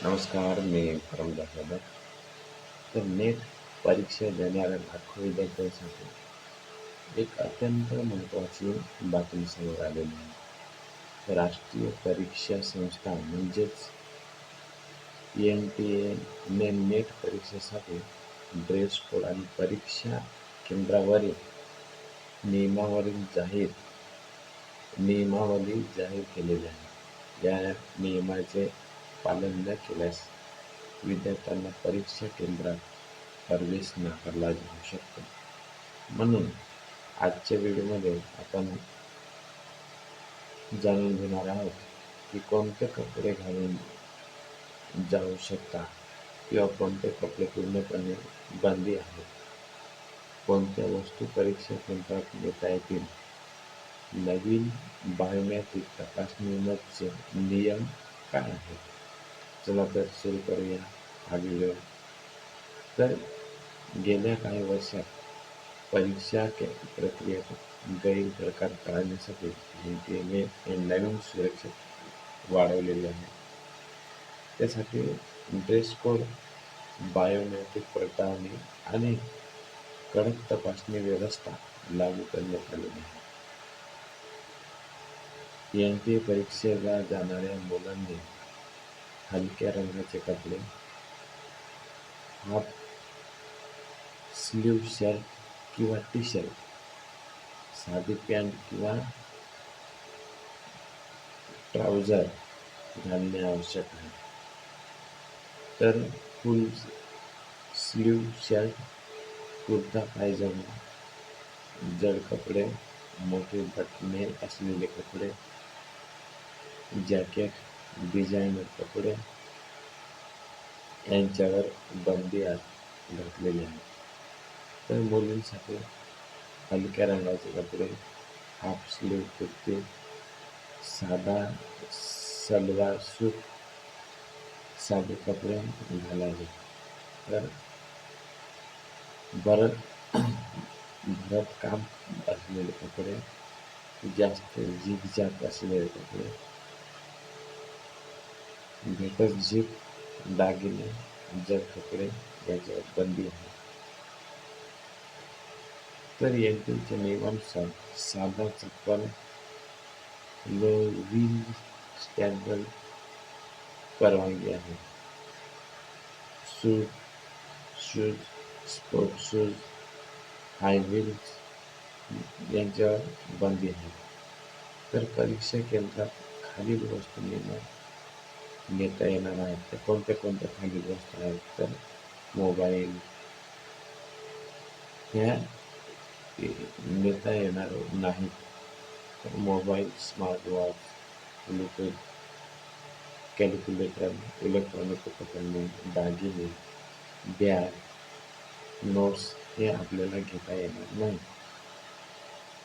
नमस्कार, मी परमदास जाधव. तर नेट परीक्षा देणाऱ्या लाखो विद्यार्थ्यांसाठी एक अत्यंत महत्त्वाची बातमी समोर आलेली आहे. राष्ट्रीय परीक्षा संस्था म्हणजेच NTA ने नेट परीक्षेसाठी ड्रेस कोड आणि परीक्षा केंद्रावरील नियमावली जाहीर केलेली आहे. या नियमाचे पालन न केल्यास विद्यार्थ्यांना परीक्षा केंद्रात प्रवेश नाकारला जाऊ शकतो. म्हणून आजच्या व्हिडिओमध्ये आपण जाणून घेणार आहोत की कोणते कपडे घालून जाऊ शकता किंवा कोणते कपडे पूर्णपणे बंदी आहेत. कोणत्या वस्तू परीक्षा केंद्रात नेता येतील. नवीन बायोमेट्रिक तपासणीचे नियम काय आहेत. चला तर सुरू करूया हा व्हिडिओ. तर गेल्या काही वर्षात परीक्षा प्रक्रियेत गैरप्रकार टाळण्यासाठी NTA हे नवीन सुरक्षा वाढवलेले आहे. त्यासाठी ड्रेस कोड, बायोमेट्रिक पडताळणी आणि कडक तपासणी व्यवस्था लागू करण्यात आलेली आहे. NTA परीक्षेला जाणाऱ्या मुलांनी हलक्या रंगाचे कपडे, हाफ स्लीव्ह शर्ट किंवा टी-शर्ट, साधी पॅन्ट किंवा ट्राउझर घालणे आवश्यक आहे. तर full sleeve shirt, kurta pyjama, जड कपडे, मोठे बटणे असलेले कपडे, जॅकेट, डिझायनर कपडे यांच्यावर बंदी घातलेली आहे. तर मुलींसाठी हलक्या रंगाचे कपडे, हाफ स्लीव्ह कुर्ती, साधा सलवार सूट, साधे कपडे घालावे. तर भरतकाम असलेले कपडे, जास्त झिगझॅग असलेले कपडे, भेटक झीप, दागिने, जड कपडे याच्यावर बंदी आहे. तर NTAच्या नियमानुसार साधा चप्पल, लो व्हील सॅडल परवानगी आहे. शूज, स्पोर्ट्स शूज, हाय व्हील्स यांच्यावर बंदी आहे. तर परीक्षा केंद्रात खालील वस्तू नेता येणार आहेत. तर कोणत्या खालील वस्तू आहेत. तर मोबाईल ह्या नेता येणार नाहीत. तर mobile, smart watch, Bluetooth, calculator, electronic उपकरणे, दागिने, बॅग, नोट्स हे आपल्याला घेता येणार नाही.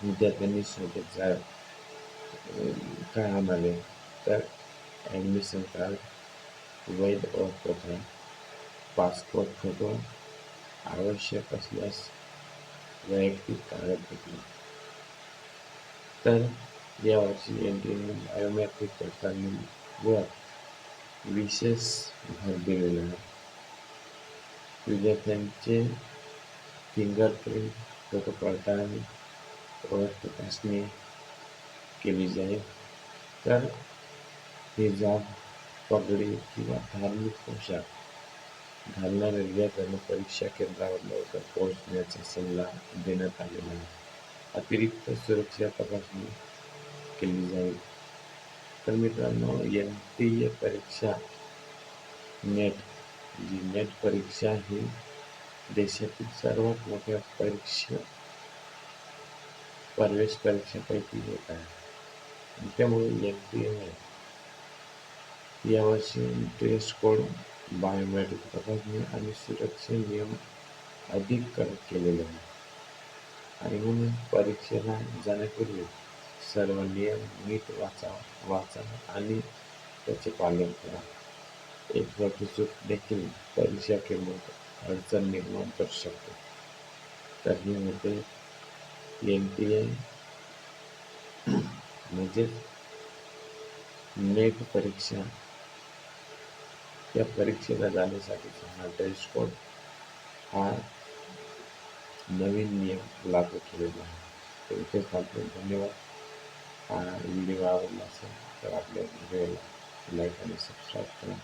विद्यार्थ्यांनी सोबत काय आणावे. तर ॲडमिशन कार्ड, वैध ओळखपत्र, पासपोर्ट फोटो, आवश्यक असल्यास वैयक्तिक कागदपत्रे. तर यावर्षी NTAने बायोमेट्रिक पडताळणीवर विशेष भर दिलेला आहे. विद्यार्थ्यांचे फिंगरप्रिंट फोटो पडताळणी, ओळख तपासणी केली जाईल. तर हिजाब, पगडी किंवा धार्मिक पोशाख घालणाऱ्या विद्यार्थ्यांना परीक्षा केंद्रावर लवकर पोहोचण्याचा सल्ला देण्यात आलेला आहे. अतिरिक्त सुरक्षा तपासणी केली जाईल. तर मित्रांनो, NTA परीक्षा नेट परीक्षा ही देशातील सर्वात मोठ्या प्रवेश परीक्षेपैकी एक आहे. त्यामुळे NTA यावर्षी ड्रेस कोड, बायोमेट्रिक तपासणी आणि सुरक्षा नियम अधिक कडक केलेले आहेत. आणि म्हणून परीक्षेला जाण्यापूर्वी सर्व नियम नीट वाचा आणि त्याचे पालन करा. एक छोटी चूक देखील परीक्षा केंद्रात अडचण निर्माण करू शकते. तर ही होते NTA म्हणजे नेट परीक्षा त्या परीक्षेला जाण्यासाठीचा हा ड्रेस कोड हा नवीन नियम लागू केलेला आहे. तर इथेच थांबतो. धन्यवाद. हा व्हिडिओ आवडला असेल तर आपल्या व्हिडिओला लाईक आणि सबस्क्राईब करा.